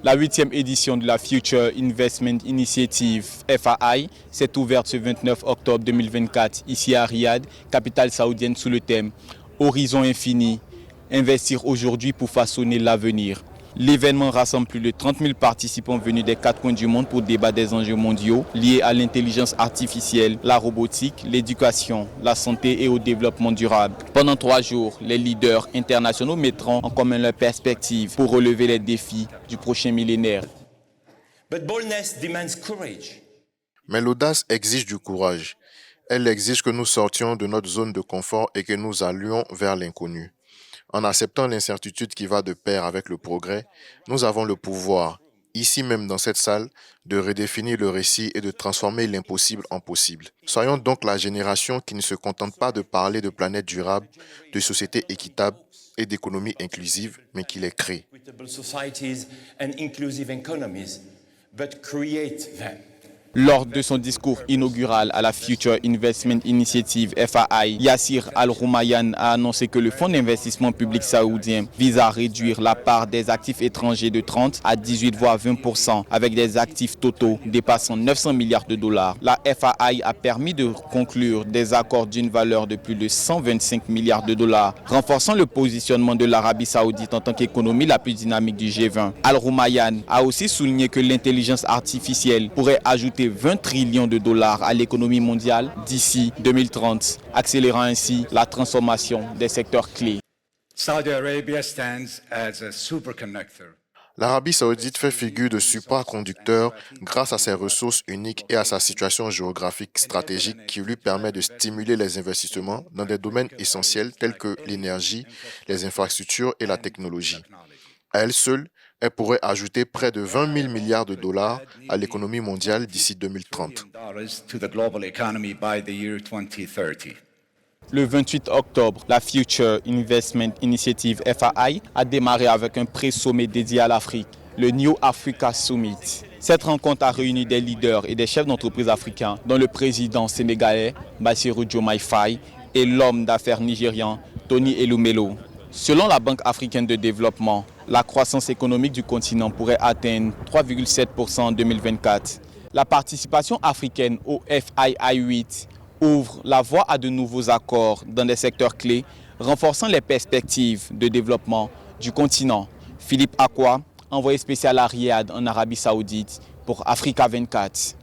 La 8e édition de la Future Investment Initiative FAI s'est ouverte ce 29 octobre 2024 ici à Riyad, capitale saoudienne, sous le thème « Horizon infini, investir aujourd'hui pour façonner l'avenir ». L'événement rassemble plus de 30 000 participants venus des 4 coins du monde pour débattre des enjeux mondiaux liés à l'intelligence artificielle, la robotique, l'éducation, la santé et au développement durable. Pendant 3 jours, les leaders internationaux mettront en commun leurs perspectives pour relever les défis du prochain millénaire. Mais l'audace exige du courage. Elle exige que nous sortions de notre zone de confort et que nous allions vers l'inconnu. En acceptant l'incertitude qui va de pair avec le progrès, nous avons le pouvoir, ici même dans cette salle, de redéfinir le récit et de transformer l'impossible en possible. Soyons donc la génération qui ne se contente pas de parler de planète durable, de société équitable et d'économie inclusive, mais qui les crée. Lors de son discours inaugural à la Future Investment Initiative FAI, Yassir Al-Rumayyan a annoncé que le fonds d'investissement public saoudien vise à réduire la part des actifs étrangers de 30 à 18 voire 20% avec des actifs totaux dépassant 900 milliards de dollars. La FAI a permis de conclure des accords d'une valeur de plus de 125 milliards de dollars, renforçant le positionnement de l'Arabie saoudite en tant qu'économie la plus dynamique du G20. Al-Rumayyan a aussi souligné que l'intelligence artificielle pourrait ajouter 20 trillions de dollars à l'économie mondiale d'ici 2030, accélérant ainsi la transformation des secteurs clés. L'Arabie saoudite fait figure de superconducteur grâce à ses ressources uniques et à sa situation géographique stratégique qui lui permet de stimuler les investissements dans des domaines essentiels tels que l'énergie, les infrastructures et la technologie. À elle seule, elle pourrait ajouter près de 20 000 milliards de dollars à l'économie mondiale d'ici 2030. Le 28 octobre, la Future Investment Initiative FAI a démarré avec un pré-sommet dédié à l'Afrique, le New Africa Summit. Cette rencontre a réuni des leaders et des chefs d'entreprise africains, dont le président sénégalais Bassirou Diomaye Faye et l'homme d'affaires nigérian Tony Elumelu. Selon la Banque africaine de développement, la croissance économique du continent pourrait atteindre 3,7% en 2024. La participation africaine au FII 8 ouvre la voie à de nouveaux accords dans des secteurs clés, renforçant les perspectives de développement du continent. Philippe Akwa, envoyé spécial à Riyad en Arabie Saoudite pour Africa 24.